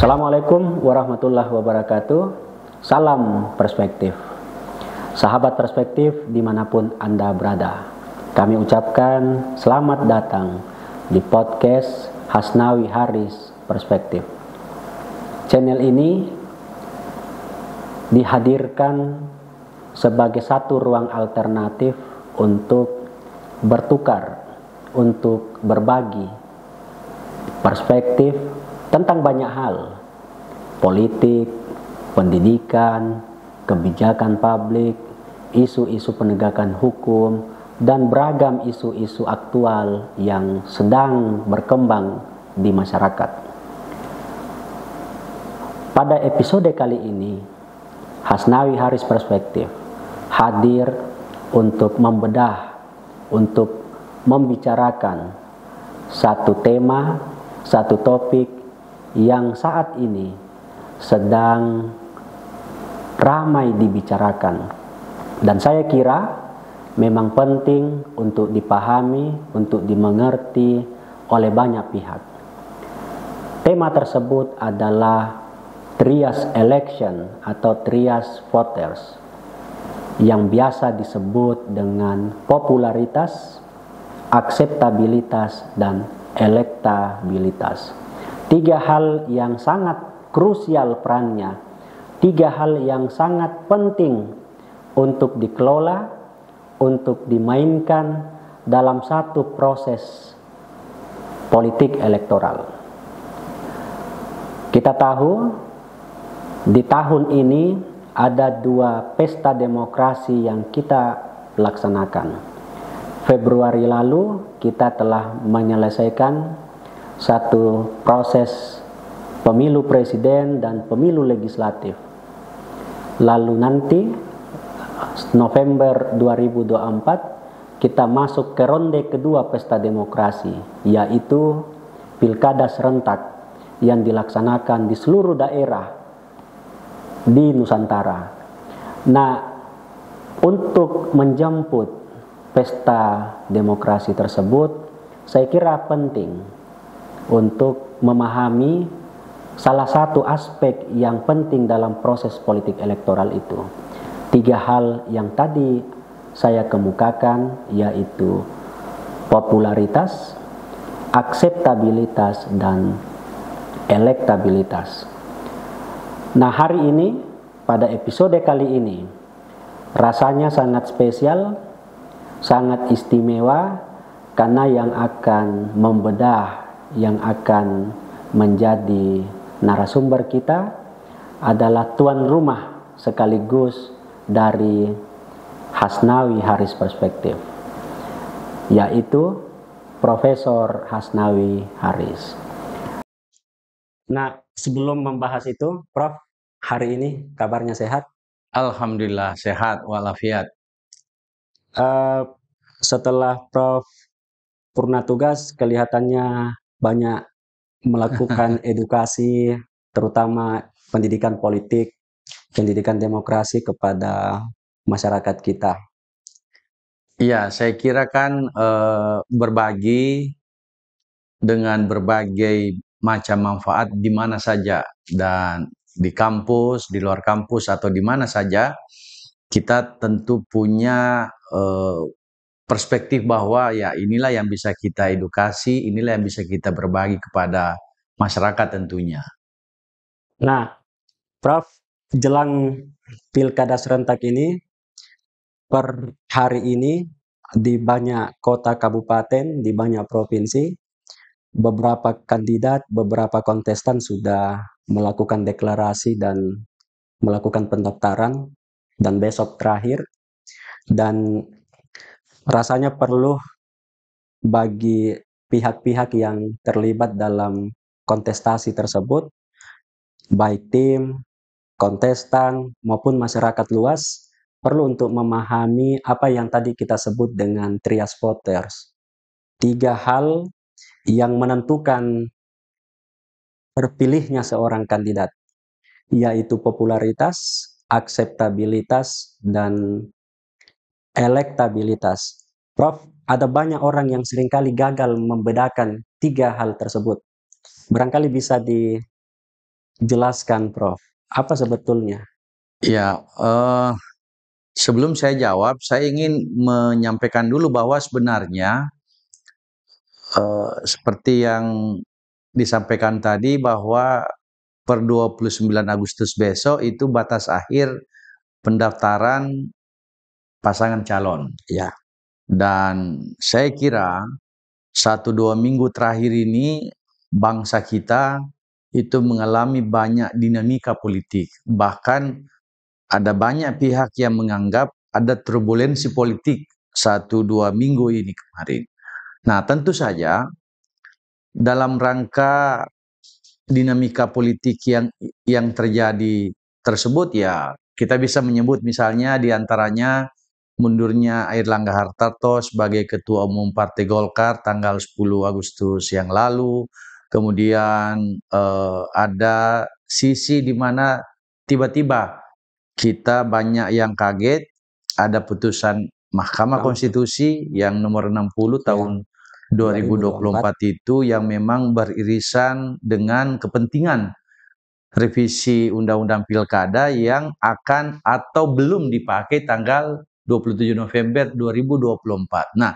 Assalamualaikum warahmatullahi wabarakatuh. Salam perspektif. Sahabat perspektif dimanapun Anda berada, kami ucapkan selamat datang di podcast Hasnawi Haris Perspektif. Channel ini dihadirkan sebagai satu ruang alternatif untuk bertukar, untuk berbagi perspektif tentang banyak hal: politik, pendidikan, kebijakan publik, isu-isu penegakan hukum, dan beragam isu-isu aktual yang sedang berkembang di masyarakat. Pada episode kali ini, Hasnawi Haris Perspektif hadir untuk membedah, untuk membicarakan satu tema, satu topik yang saat ini sedang ramai dibicarakan, dan saya kira memang penting untuk dipahami, untuk dimengerti oleh banyak pihak. Tema tersebut adalah trias election atau trias voters, yang biasa disebut dengan popularitas, akseptabilitas, dan elektabilitas. Tiga hal yang sangat krusial perannya, tiga hal yang sangat penting untuk dikelola, untuk dimainkan dalam satu proses politik elektoral. Kita tahu di tahun ini ada dua pesta demokrasi yang kita laksanakan. Februari lalu kita telah menyelesaikan satu proses pemilu presiden dan pemilu legislatif. Lalu nanti November 2024 kita masuk ke ronde kedua pesta demokrasi, yaitu pilkada serentak yang dilaksanakan di seluruh daerah di Nusantara. Nah, untuk menjemput pesta demokrasi tersebut, saya kira penting untuk memahami salah satu aspek yang penting dalam proses politik elektoral itu. Tiga hal yang tadi saya kemukakan, yaitu popularitas, akseptabilitas, dan elektabilitas. Nah, hari ini, pada episode kali ini, rasanya sangat spesial, sangat istimewa, karena yang akan membedah, yang akan menjadi narasumber kita adalah tuan rumah sekaligus dari Hasnawi Haris Perspektif, yaitu Profesor Hasnawi Haris. Nah, sebelum membahas itu, Prof, hari ini kabarnya sehat? Alhamdulillah sehat walafiat. Setelah Prof purna tugas, kelihatannya banyak melakukan edukasi, terutama pendidikan politik, pendidikan demokrasi kepada masyarakat kita. Iya, saya kira kan berbagi dengan berbagai macam manfaat di mana saja, dan di kampus, di luar kampus, atau di mana saja, kita tentu punya perspektif bahwa ya inilah yang bisa kita edukasi, inilah yang bisa kita berbagi kepada masyarakat tentunya. Nah, Prof, jelang pilkada serentak ini, per hari ini di banyak kota kabupaten, di banyak provinsi, beberapa kandidat, beberapa kontestan sudah melakukan deklarasi dan melakukan pendaftaran, dan besok terakhir. Dan rasanya perlu bagi pihak-pihak yang terlibat dalam kontestasi tersebut, baik tim, kontestan, maupun masyarakat luas, perlu untuk memahami apa yang tadi kita sebut dengan trias voters. Tiga hal yang menentukan terpilihnya seorang kandidat, yaitu popularitas, akseptabilitas, dan elektabilitas. Prof, ada banyak orang yang seringkali gagal membedakan tiga hal tersebut. Barangkali bisa Jelaskan, Prof. Apa sebetulnya? Ya, sebelum saya jawab, saya ingin menyampaikan dulu bahwa sebenarnya seperti yang disampaikan tadi bahwa per 29 Agustus besok itu batas akhir pendaftaran pasangan calon. Ya, Dan saya kira 1-2 minggu terakhir ini bangsa kita itu mengalami banyak dinamika politik. Bahkan ada banyak pihak yang menganggap ada turbulensi politik 1-2 minggu ini kemarin. Nah, tentu saja dalam rangka dinamika politik yang terjadi tersebut, ya kita bisa menyebut misalnya diantaranya mundurnya Airlangga Hartarto sebagai Ketua Umum Partai Golkar tanggal 10 Agustus yang lalu. Kemudian ada sisi di mana tiba-tiba kita banyak yang kaget ada putusan Mahkamah Konstitusi yang nomor 60 tahun 2024 itu yang memang beririsan dengan kepentingan revisi Undang-Undang Pilkada yang akan atau belum dipakai tanggal 27 November 2024. Nah,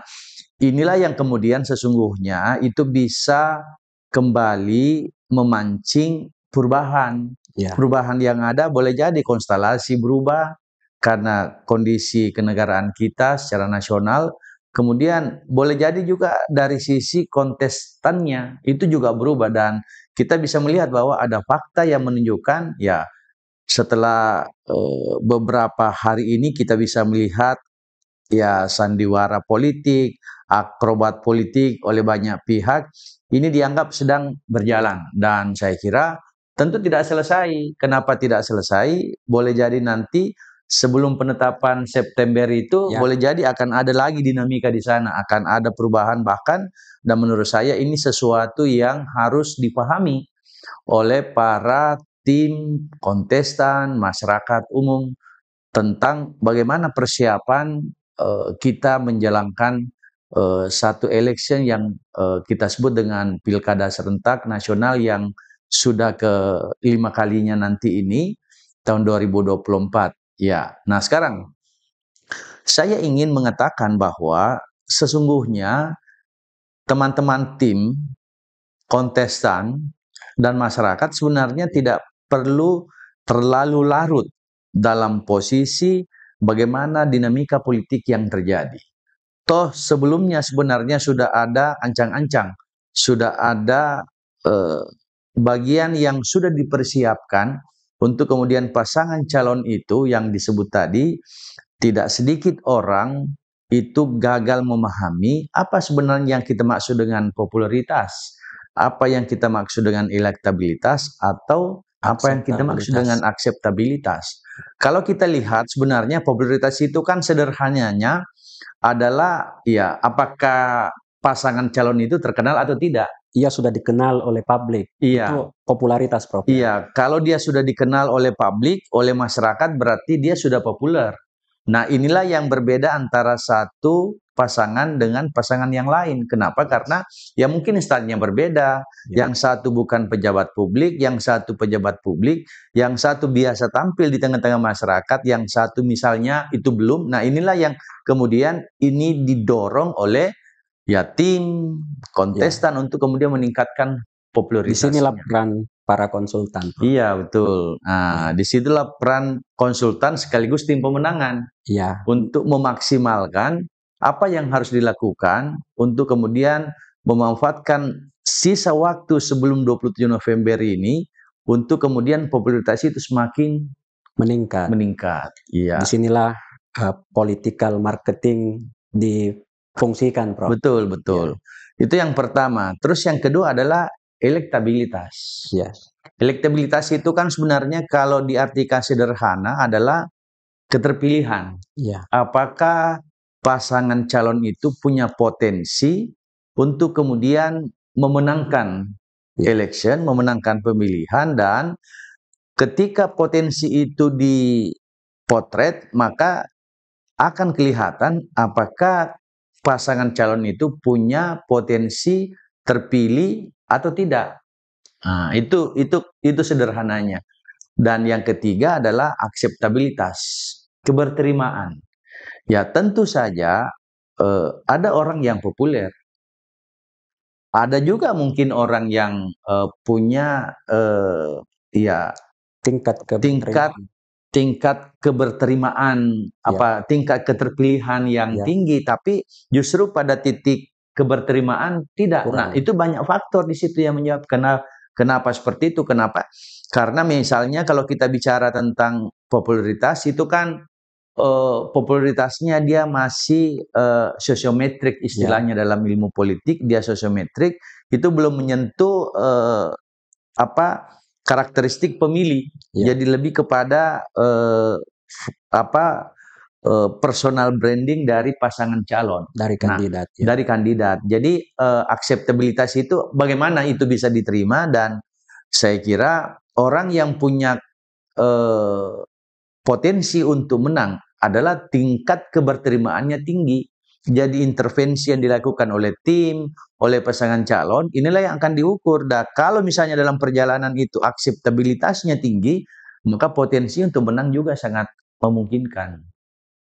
inilah yang kemudian sesungguhnya itu bisa kembali memancing perubahan. ya. Perubahan yang ada boleh jadi konstelasi berubah karena kondisi kenegaraan kita secara nasional. Kemudian boleh jadi juga dari sisi kontestannya itu juga berubah dan kita bisa melihat bahwa ada fakta yang menunjukkan ya setelah beberapa hari ini kita bisa melihat ya sandiwara politik, akrobat politik oleh banyak pihak ini dianggap sedang berjalan dan saya kira tentu tidak selesai. Kenapa tidak selesai? Boleh jadi nanti sebelum penetapan September itu boleh jadi akan ada lagi dinamika di sana, akan ada perubahan bahkan dan menurut saya ini sesuatu yang harus dipahami oleh para tim kontestan, masyarakat umum tentang bagaimana persiapan kita menjalankan satu election yang kita sebut dengan pilkada serentak nasional yang sudah ke-5 kalinya nanti ini tahun 2024. Ya, nah sekarang saya ingin mengatakan bahwa sesungguhnya teman-teman tim kontestan dan masyarakat sebenarnya tidak perlu terlalu larut dalam posisi bagaimana dinamika politik yang terjadi. Toh sebelumnya sebenarnya sudah ada ancang-ancang, sudah ada bagian yang sudah dipersiapkan untuk kemudian pasangan calon itu yang disebut tadi, tidak sedikit orang itu gagal memahami apa sebenarnya yang kita maksud dengan popularitas, apa yang kita maksud dengan elektabilitas, atau apa yang kita maksud dengan akseptabilitas. Kalau kita lihat sebenarnya popularitas itu kan sederhananya adalah ya apakah pasangan calon itu terkenal atau tidak. Ia sudah dikenal oleh publik. Iya. Itu popularitas, Prof. Iya, kalau dia sudah dikenal oleh publik, oleh masyarakat berarti dia sudah populer. Nah, inilah yang berbeda antara satu pasangan dengan pasangan yang lain. Kenapa? Karena ya mungkin instansinya berbeda. Yang satu bukan pejabat publik, yang satu pejabat publik, yang satu biasa tampil di tengah-tengah masyarakat, yang satu misalnya itu belum. Nah, inilah yang kemudian ini didorong oleh ya tim kontestan untuk kemudian meningkatkan popularitasnya. Disinilah peran para konsultan. Iya, betul. Nah, disitulah peran konsultan sekaligus tim pemenangan. Iya. Untuk memaksimalkan apa yang harus dilakukan untuk kemudian memanfaatkan sisa waktu sebelum 27 November ini untuk kemudian popularitas itu semakin meningkat. Iya. Disinilah political marketing difungsikan, Prof. Betul. Itu yang pertama. Terus yang kedua adalah elektabilitas. Elektabilitas itu kan sebenarnya kalau diartikan sederhana adalah keterpilihan. Apakah pasangan calon itu punya potensi untuk kemudian memenangkan election, memenangkan pemilihan, dan ketika potensi itu dipotret, maka akan kelihatan apakah pasangan calon itu punya potensi terpilih atau tidak. Nah, itu sederhananya. Dan yang ketiga adalah akseptabilitas, keberterimaan. Ya, tentu saja ada orang yang populer. Ada juga mungkin orang yang punya ya Tingkat tingkat keberterimaan. tingkat keberterimaan, Ya, tingkat keterpilihan yang ya, tinggi, tapi justru pada titik keberterimaan tidak. Nah, kurang. itu banyak faktor di situ yang menyebabkan kenapa seperti itu. Kenapa? Karena misalnya kalau kita bicara tentang popularitas itu kan popularitasnya dia masih sosiometrik, Ya, istilahnya dalam ilmu politik dia sosiometrik, itu belum menyentuh apa karakteristik pemilih. ya, Jadi lebih kepada apa personal branding dari pasangan calon. dari Nah, kandidat ya. dari kandidat. Jadi akseptabilitas itu bagaimana itu bisa diterima, dan saya kira orang yang punya eh, potensi untuk menang adalah tingkat keberterimaannya tinggi. Jadi intervensi yang dilakukan oleh tim, oleh pasangan calon, inilah yang akan diukur. Dan kalau misalnya dalam perjalanan itu akseptabilitasnya tinggi, maka potensi untuk menang juga sangat memungkinkan.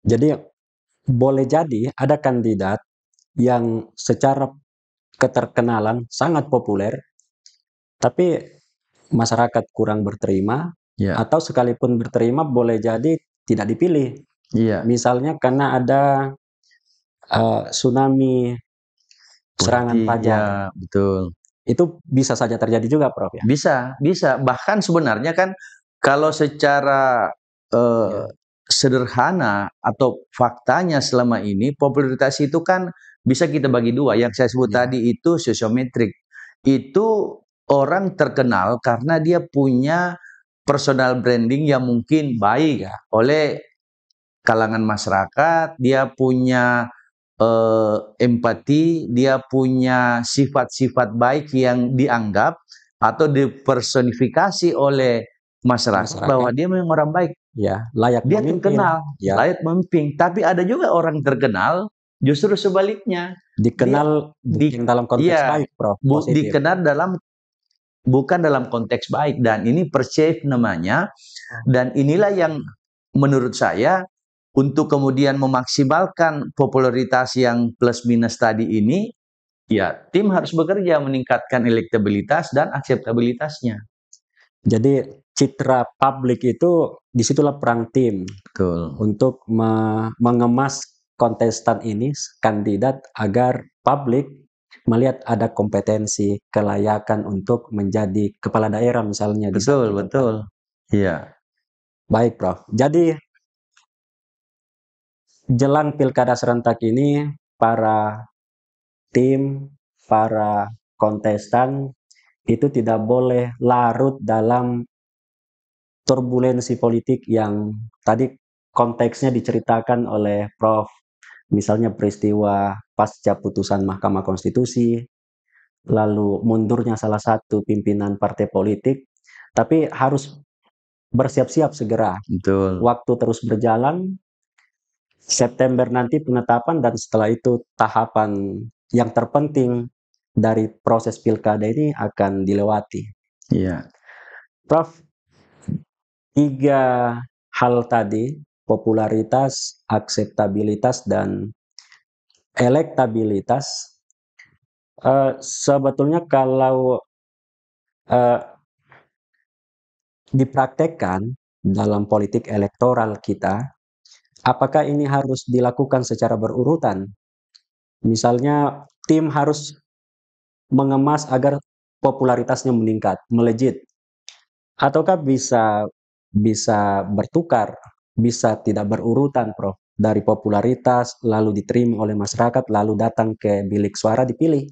Jadi boleh jadi ada kandidat yang secara keterkenalan sangat populer, tapi masyarakat kurang berterima, Ya, atau sekalipun berterima boleh jadi tidak dipilih. iya. Misalnya karena ada tsunami serangan Politik, fajar. ya betul. Itu bisa saja terjadi juga, Prof ya. Bisa, bisa. Bahkan sebenarnya kan kalau secara eh, Ya, sederhana atau faktanya selama ini popularitas itu kan bisa kita bagi dua. Yang saya sebut ya, tadi itu sosiometrik. Itu orang terkenal karena dia punya personal branding yang mungkin baik ya. oleh kalangan masyarakat, dia punya empati, dia punya sifat-sifat baik yang dianggap atau dipersonifikasi oleh masyarakat bahwa Masyarakat dia memang orang baik. ya layak Dia memimpin. terkenal, Ya, layak memimpin. Tapi ada juga orang terkenal justru sebaliknya. Dia dikenal bukan dalam konteks iya, baik, Prof, positif. dikenal bukan dalam konteks baik, dan ini perceive namanya. Dan inilah yang menurut saya untuk kemudian memaksimalkan popularitas yang plus minus tadi ini, ya tim harus bekerja meningkatkan elektabilitas dan akseptabilitasnya. Jadi citra publik itu disitulah perang tim Betul. untuk mengemas kontestan ini, kandidat, agar publik melihat ada kompetensi, kelayakan untuk menjadi kepala daerah misalnya di Betul, satu tempat. betul. Iya. Baik, Prof. Jadi jelang pilkada serentak ini, para tim, para kontestan itu tidak boleh larut dalam turbulensi politik yang tadi konteksnya diceritakan oleh Prof. Misalnya peristiwa pasca putusan Mahkamah Konstitusi, lalu mundurnya salah satu pimpinan partai politik, tapi harus bersiap-siap segera. Betul. Waktu terus berjalan, September nanti penetapan, dan setelah itu tahapan yang terpenting dari proses pilkada ini akan dilewati. Iya. Prof, tiga hal tadi, popularitas, akseptabilitas, dan elektabilitas, sebetulnya kalau eh, dipraktekkan dalam politik elektoral kita, apakah ini harus dilakukan secara berurutan? Misalnya tim harus mengemas agar popularitasnya meningkat, melejit, ataukah bisa bisa bertukar, bisa tidak berurutan, Prof. Dari popularitas lalu diterima oleh masyarakat, lalu datang ke bilik suara dipilih,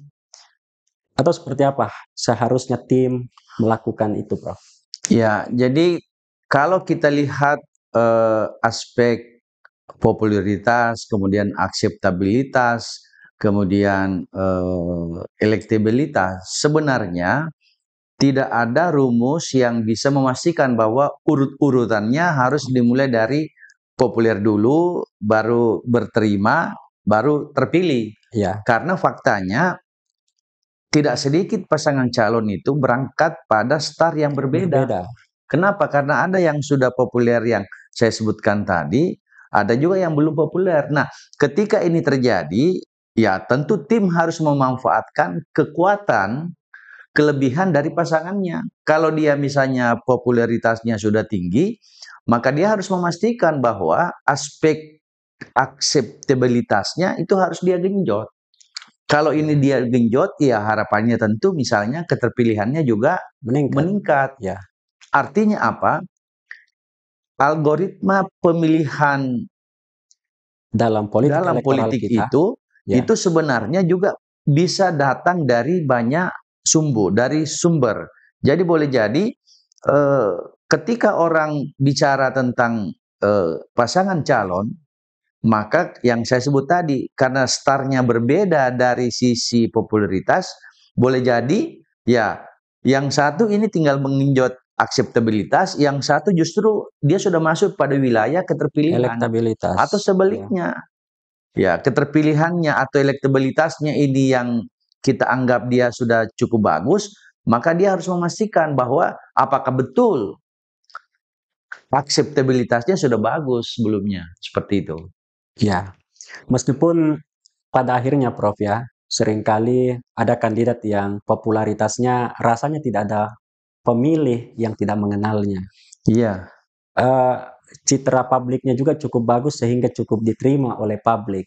atau seperti apa seharusnya tim melakukan itu, Prof? Ya, jadi kalau kita lihat aspek popularitas, kemudian akseptabilitas, kemudian elektabilitas, sebenarnya tidak ada rumus yang bisa memastikan bahwa urut-urutannya harus dimulai dari populer dulu, baru berterima, baru terpilih. Ya, Karena faktanya tidak sedikit pasangan calon itu berangkat pada star yang berbeda. Berbeda. Kenapa? Karena ada yang sudah populer yang saya sebutkan tadi, ada juga yang belum populer. Nah, ketika ini terjadi, ya tentu tim harus memanfaatkan kekuatan, kelebihan dari pasangannya. Kalau dia misalnya popularitasnya sudah tinggi, maka dia harus memastikan bahwa aspek akseptabilitasnya itu harus dia genjot. Kalau ini dia genjot, ya harapannya tentu misalnya keterpilihannya juga meningkat. Ya, Artinya apa? Algoritma pemilihan dalam politik dalam elektoral politik kita, ya, itu sebenarnya juga bisa datang dari banyak sumber. Jadi boleh jadi ketika orang bicara tentang pasangan calon, maka yang saya sebut tadi, karena startnya berbeda dari sisi popularitas, boleh jadi ya yang satu ini tinggal menginjot akseptabilitas, yang satu justru dia sudah masuk pada wilayah keterpilihan. elektabilitas. Atau Ya, sebaliknya, ya keterpilihannya atau elektabilitasnya ini yang kita anggap dia sudah cukup bagus, maka dia harus memastikan bahwa apakah betul akseptabilitasnya sudah bagus sebelumnya, seperti itu. ya. Meskipun pada akhirnya Prof ya, seringkali ada kandidat yang popularitasnya rasanya tidak ada pemilih yang tidak mengenalnya. Iya, Eh, Citra publiknya juga cukup bagus sehingga cukup diterima oleh publik.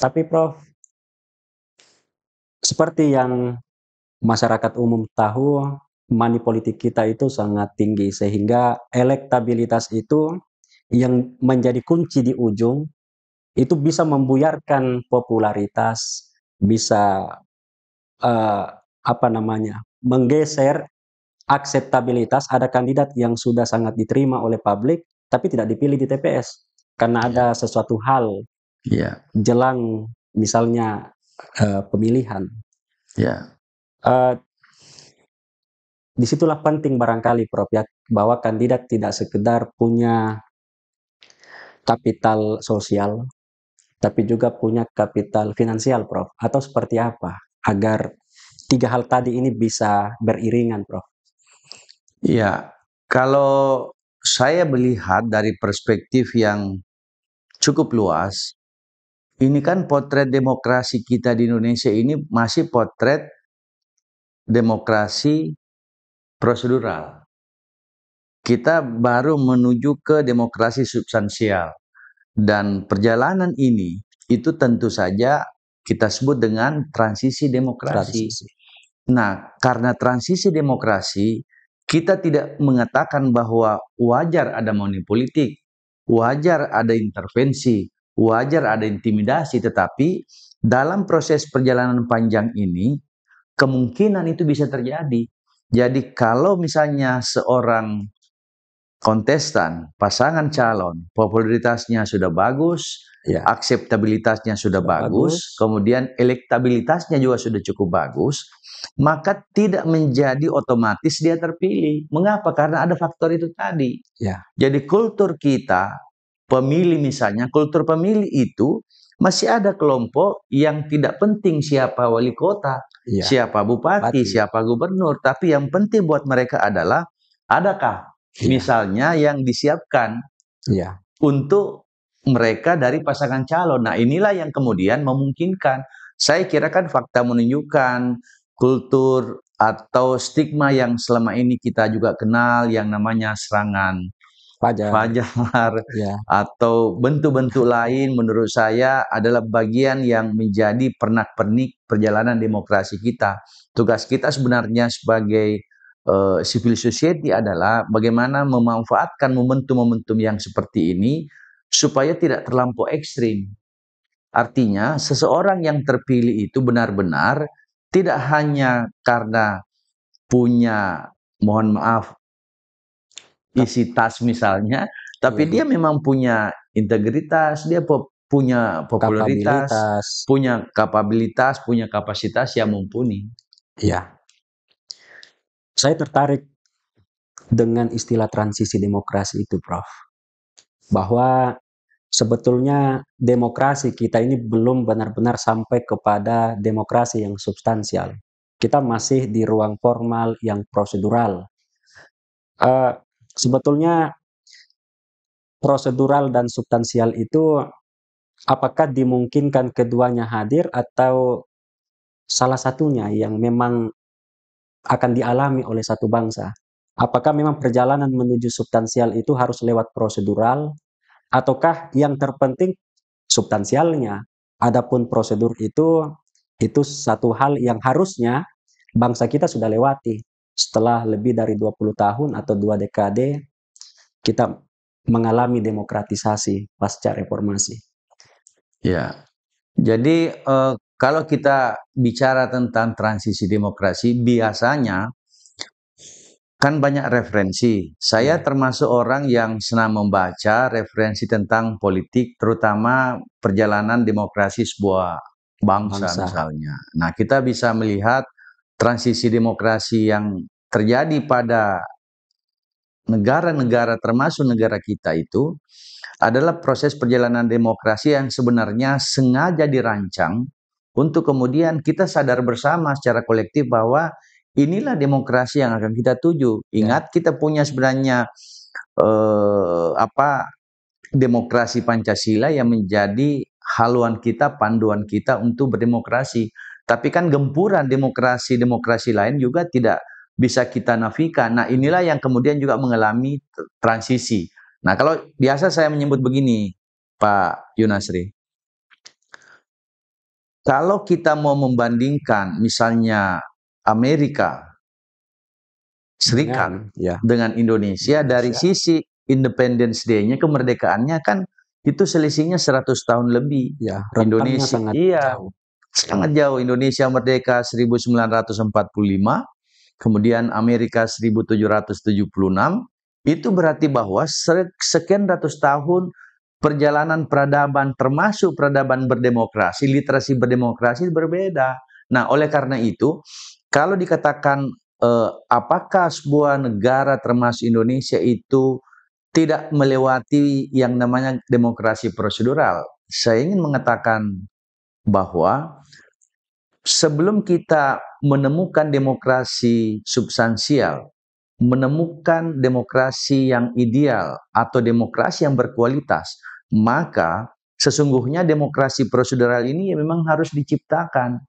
Tapi Prof, seperti yang masyarakat umum tahu, money politik kita itu sangat tinggi sehingga elektabilitas itu yang menjadi kunci di ujung itu bisa membuyarkan popularitas, bisa eh, apa namanya, menggeser akseptabilitas. Ada kandidat yang sudah sangat diterima oleh publik tapi tidak dipilih di TPS karena iya, ada sesuatu hal iya, jelang misalnya pemilihan. iya, Eh, Disitulah penting barangkali Prof ya, bahwa kandidat tidak sekedar punya kapital sosial, tapi juga punya kapital finansial Prof. Atau seperti apa agar tiga hal tadi ini bisa beriringan Prof? iya. Kalau saya melihat dari perspektif yang cukup luas, ini kan potret demokrasi kita di Indonesia ini masih potret demokrasi prosedural. Kita baru menuju ke demokrasi substansial. Dan perjalanan ini itu tentu saja kita sebut dengan transisi demokrasi. Transisi. Nah, karena transisi demokrasi, kita tidak mengatakan bahwa wajar ada money politik, wajar ada intervensi, wajar ada intimidasi, tetapi dalam proses perjalanan panjang ini, kemungkinan itu bisa terjadi. Jadi kalau misalnya seorang kontestan, pasangan calon, popularitasnya sudah bagus, Ya, akseptabilitasnya sudah sudah bagus, bagus. kemudian elektabilitasnya juga sudah cukup bagus, maka tidak menjadi otomatis dia terpilih. Mengapa? Karena ada faktor itu tadi. Ya, Jadi kultur kita, pemilih misalnya, kultur pemilih itu masih ada kelompok yang tidak penting siapa wali kota, ya, siapa bupati, pati. siapa gubernur, tapi yang penting buat mereka adalah adakah Ya, misalnya yang disiapkan ya, untuk mereka dari pasangan calon. Nah, inilah yang kemudian memungkinkan. Saya kira kan fakta menunjukkan kultur atau stigma yang selama ini kita juga kenal yang namanya serangan Fajar. fajar Ya, atau bentuk-bentuk lain menurut saya adalah bagian yang menjadi pernak-pernik perjalanan demokrasi kita. Tugas kita sebenarnya sebagai civil society adalah bagaimana memanfaatkan momentum-momentum yang seperti ini supaya tidak terlampau ekstrim. Artinya, seseorang yang terpilih itu benar-benar tidak hanya karena punya, mohon maaf, isi tas misalnya, tapi ya. dia memang punya integritas, dia punya popularitas, Kapabilitas. punya kapabilitas, punya kapasitas yang mumpuni. Ya, saya tertarik dengan istilah transisi demokrasi itu Prof. Bahwa sebetulnya demokrasi kita ini belum benar-benar sampai kepada demokrasi yang substansial. kita masih di ruang formal yang prosedural. Sebetulnya prosedural dan substansial itu apakah dimungkinkan keduanya hadir atau salah satunya yang memang akan dialami oleh satu bangsa? Apakah memang perjalanan menuju substansial itu harus lewat prosedural, ataukah yang terpenting substansialnya? Adapun prosedur itu satu hal yang harusnya bangsa kita sudah lewati. Setelah lebih dari 20 tahun atau 2 dekade, kita mengalami demokratisasi pasca reformasi. Ya, jadi kalau kita bicara tentang transisi demokrasi, biasanya kan banyak referensi. Saya termasuk orang yang senang membaca referensi tentang politik, terutama perjalanan demokrasi sebuah bangsa misalnya. Nah, kita bisa melihat transisi demokrasi yang terjadi pada negara-negara termasuk negara kita itu adalah proses perjalanan demokrasi yang sebenarnya sengaja dirancang untuk kemudian kita sadar bersama secara kolektif bahwa inilah demokrasi yang akan kita tuju. Ingat, kita punya sebenarnya demokrasi Pancasila yang menjadi haluan kita, panduan kita untuk berdemokrasi. Tapi kan gempuran demokrasi-demokrasi lain juga tidak bisa kita nafikan. Nah, inilah yang kemudian juga mengalami transisi. Nah, kalau biasa saya menyebut begini, Pak Yunasri. Kalau kita mau membandingkan misalnya Amerika Serikat dengan Indonesia dari sisi Independence Day-nya, kemerdekaannya kan itu selisihnya 100 tahun lebih. Ya, Indonesia sangat jauh. Sangat jauh. Indonesia merdeka 1945, kemudian Amerika 1776. Itu berarti bahwa sekian ratus tahun perjalanan peradaban, termasuk peradaban berdemokrasi, literasi berdemokrasi berbeda. Nah, oleh karena itu, kalau dikatakan apakah sebuah negara termasuk Indonesia itu tidak melewati yang namanya demokrasi prosedural, saya ingin mengatakan bahwa sebelum kita menemukan demokrasi substansial, menemukan demokrasi yang ideal atau demokrasi yang berkualitas, maka sesungguhnya demokrasi prosedural ini memang harus diciptakan.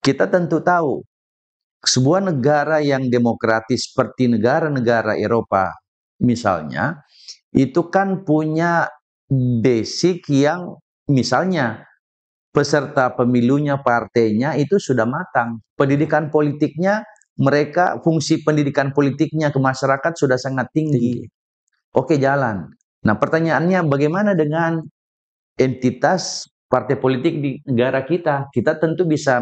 Kita tentu tahu sebuah negara yang demokratis seperti negara-negara Eropa misalnya, itu kan punya basic yang misalnya peserta pemilunya, partainya itu sudah matang. Pendidikan politiknya, mereka fungsi pendidikan politiknya ke masyarakat sudah sangat tinggi. Oke, jalan. Nah, pertanyaannya bagaimana dengan entitas partai politik di negara kita? Kita tentu bisa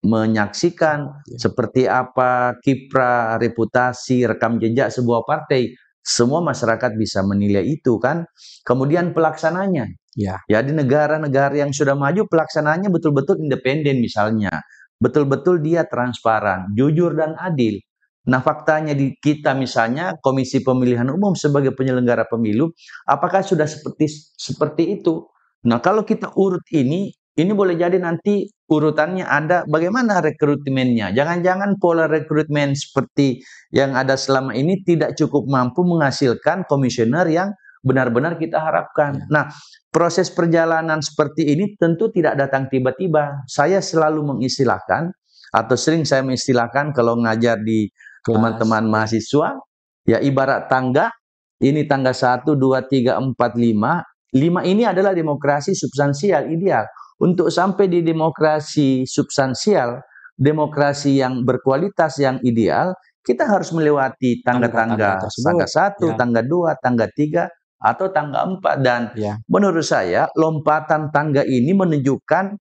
menyaksikan seperti apa kiprah, reputasi, rekam jejak sebuah partai. Semua masyarakat bisa menilai itu kan. Kemudian pelaksananya. Ya, di negara-negara yang sudah maju pelaksananya betul-betul independen misalnya. Betul-betul dia transparan, jujur dan adil. Nah, faktanya di kita misalnya Komisi Pemilihan Umum sebagai penyelenggara pemilu, apakah sudah seperti itu? Nah, kalau kita urut ini boleh jadi nanti urutannya ada bagaimana rekrutmennya. Jangan-jangan pola rekrutmen seperti yang ada selama ini tidak cukup mampu menghasilkan komisioner yang benar-benar kita harapkan. Nah, proses perjalanan seperti ini tentu tidak datang tiba-tiba. Saya selalu mengistilahkan atau sering saya mengistilahkan kalau ngajar di teman-teman mahasiswa, ya ibarat tangga, ini tangga 1, 2, 3, 4, 5. 5 ini adalah demokrasi substansial ideal. Untuk sampai di demokrasi substansial, demokrasi yang berkualitas, yang ideal, kita harus melewati tangga-tangga, tangga 1, tangga 2, tangga 3, atau tangga 4. Dan menurut saya, lompatan tangga ini menunjukkan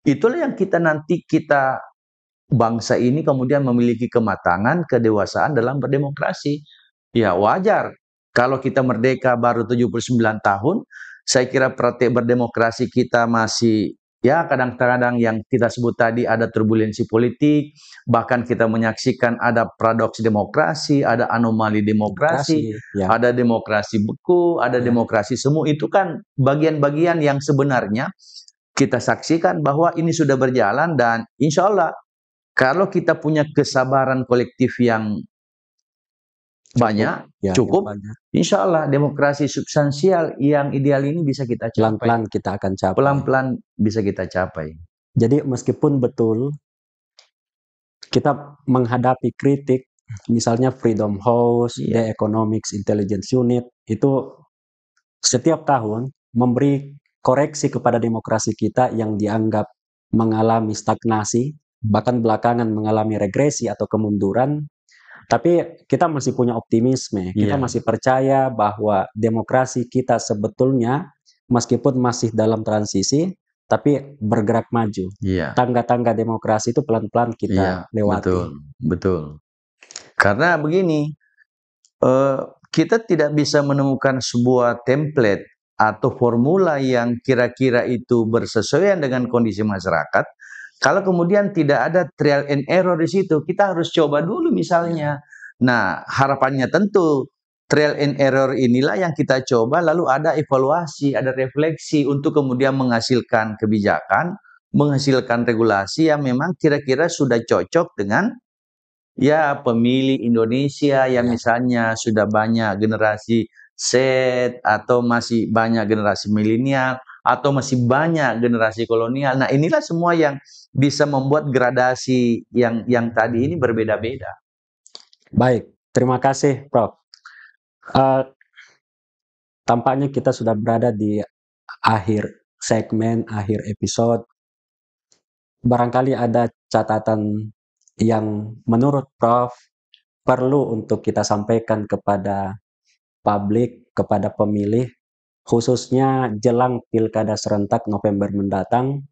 itulah yang kita bangsa ini kemudian memiliki kematangan, kedewasaan dalam berdemokrasi. Ya wajar, kalau kita merdeka baru 79 tahun, saya kira praktek berdemokrasi kita masih kadang-kadang yang kita sebut tadi ada turbulensi politik, bahkan kita menyaksikan ada paradoks demokrasi, ada anomali demokrasi, ada demokrasi beku, ada demokrasi semu. Itu kan bagian-bagian yang sebenarnya kita saksikan bahwa ini sudah berjalan dan insya Allah Kalau kita punya kesabaran kolektif yang banyak, ya, yang cukup, banyak. insya Allah demokrasi substansial yang ideal ini bisa kita capai. Pelan-pelan kita akan capai. Pelan-pelan bisa kita capai. Jadi meskipun betul kita menghadapi kritik, misalnya Freedom House, The Economics Intelligence Unit, itu setiap tahun memberi koreksi kepada demokrasi kita yang dianggap mengalami stagnasi, bahkan belakangan mengalami regresi atau kemunduran. Tapi kita masih punya optimisme, kita masih percaya bahwa demokrasi kita sebetulnya meskipun masih dalam transisi, tapi bergerak maju. Tangga-tangga demokrasi itu pelan-pelan kita lewati. Betul, betul. Karena begini, kita tidak bisa menemukan sebuah template atau formula yang kira-kira itu bersesuaian dengan kondisi masyarakat. Kalau kemudian tidak ada trial and error di situ, kita harus coba dulu misalnya. Nah, harapannya tentu trial and error inilah yang kita coba, lalu ada evaluasi, ada refleksi untuk kemudian menghasilkan kebijakan, menghasilkan regulasi yang memang kira-kira sudah cocok dengan ya pemilih Indonesia yang misalnya sudah banyak generasi Z atau masih banyak generasi milenial atau masih banyak generasi kolonial. Nah, inilah semua yang bisa membuat gradasi yang tadi ini berbeda-beda. Baik, terima kasih Prof. Tampaknya kita sudah berada di akhir segmen, akhir episode. Barangkali ada catatan yang menurut Prof perlu untuk kita sampaikan kepada publik, kepada pemilih, khususnya jelang pilkada serentak November mendatang.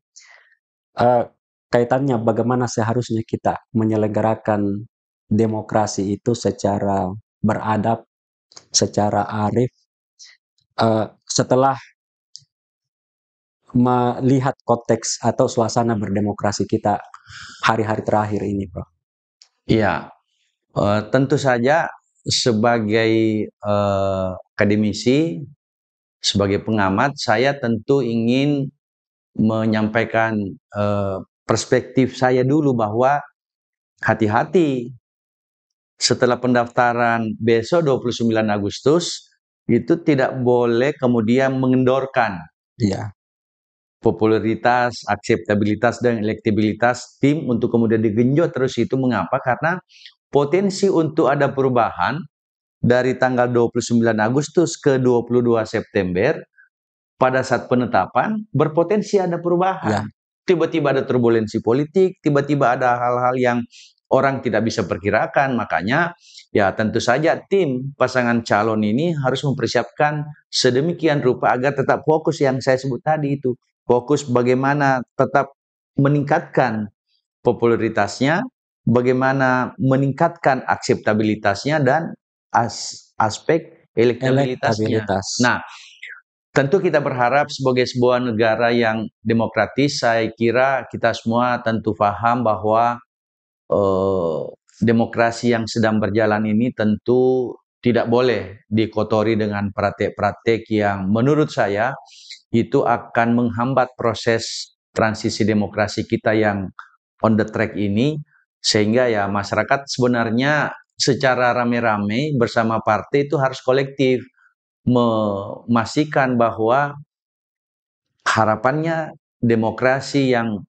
Kaitannya bagaimana seharusnya kita menyelenggarakan demokrasi itu secara beradab, secara arif, setelah melihat konteks atau suasana berdemokrasi kita hari-hari terakhir ini, Prof. Iya, tentu saja sebagai akademisi, sebagai pengamat, saya tentu ingin menyampaikan perspektif saya dulu bahwa hati-hati setelah pendaftaran besok 29 Agustus itu tidak boleh kemudian mengendorkan popularitas, akseptabilitas dan elektabilitas tim untuk kemudian digenjot terus. Itu mengapa? Karena potensi untuk ada perubahan dari tanggal 29 Agustus ke 22 September pada saat penetapan berpotensi ada perubahan. Tiba-tiba ada turbulensi politik, tiba-tiba ada hal-hal yang orang tidak bisa perkirakan. Makanya ya tentu saja tim pasangan calon ini harus mempersiapkan sedemikian rupa agar tetap fokus yang saya sebut tadi itu. Fokus bagaimana tetap meningkatkan popularitasnya, bagaimana meningkatkan akseptabilitasnya dan aspek elektabilitasnya. Nah, tentu kita berharap sebagai sebuah negara yang demokratis, saya kira kita semua tentu paham bahwa demokrasi yang sedang berjalan ini tentu tidak boleh dikotori dengan praktek-praktek yang menurut saya itu akan menghambat proses transisi demokrasi kita yang on the track ini, sehingga ya masyarakat sebenarnya secara rame-rame bersama partai itu harus kolektif memastikan bahwa harapannya demokrasi yang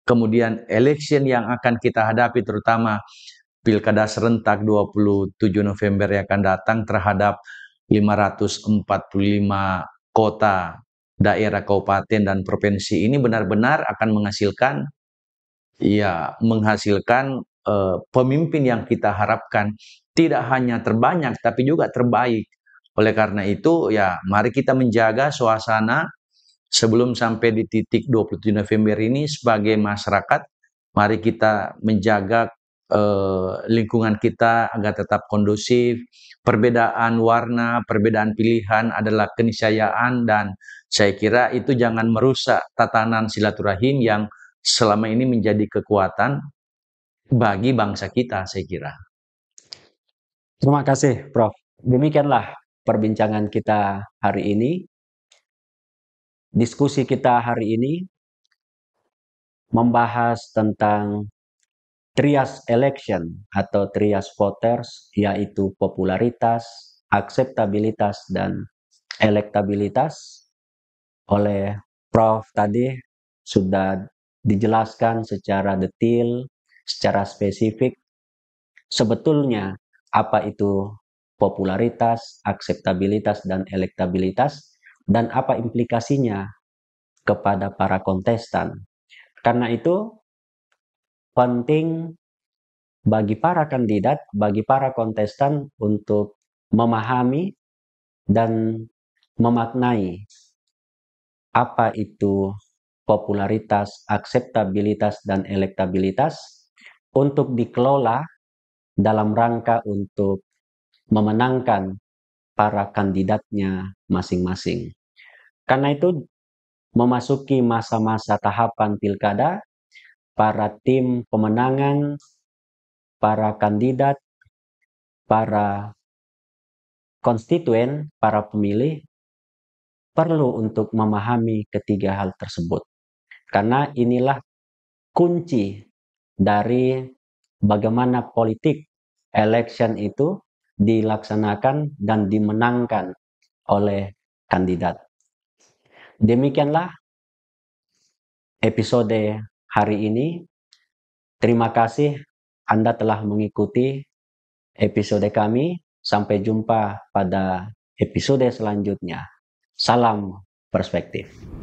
kemudian election yang akan kita hadapi, terutama pilkada serentak 27 November yang akan datang terhadap 545 kota, daerah, kabupaten, dan provinsi ini benar-benar akan menghasilkan pemimpin yang kita harapkan tidak hanya terbanyak tapi juga terbaik. Oleh karena itu ya mari kita menjaga suasana sebelum sampai di titik 27 November ini sebagai masyarakat, mari kita menjaga lingkungan kita agar tetap kondusif. Perbedaan warna, perbedaan pilihan adalah keniscayaan dan saya kira itu jangan merusak tatanan silaturahim yang selama ini menjadi kekuatan bagi bangsa kita, saya kira. Terima kasih, Prof. Demikianlah perbincangan kita hari ini. Diskusi kita hari ini membahas tentang trias election atau trias voters, yaitu popularitas, akseptabilitas, dan elektabilitas. Oleh Prof tadi sudah dijelaskan secara detail, secara spesifik, sebetulnya apa itu popularitas, akseptabilitas, dan elektabilitas, dan apa implikasinya kepada para kontestan. Karena itu penting bagi para kandidat, bagi para kontestan untuk memahami dan memaknai apa itu popularitas, akseptabilitas, dan elektabilitas untuk dikelola dalam rangka untuk memenangkan para kandidatnya masing-masing. Karena itu, memasuki masa-masa tahapan pilkada, para tim pemenangan, para kandidat, para konstituen, para pemilih perlu untuk memahami ketiga hal tersebut. Karena inilah kunci dari bagaimana politik election itu dilaksanakan dan dimenangkan oleh kandidat. Demikianlah episode hari ini. Terima kasih Anda telah mengikuti episode kami. Sampai jumpa pada episode selanjutnya. Salam perspektif.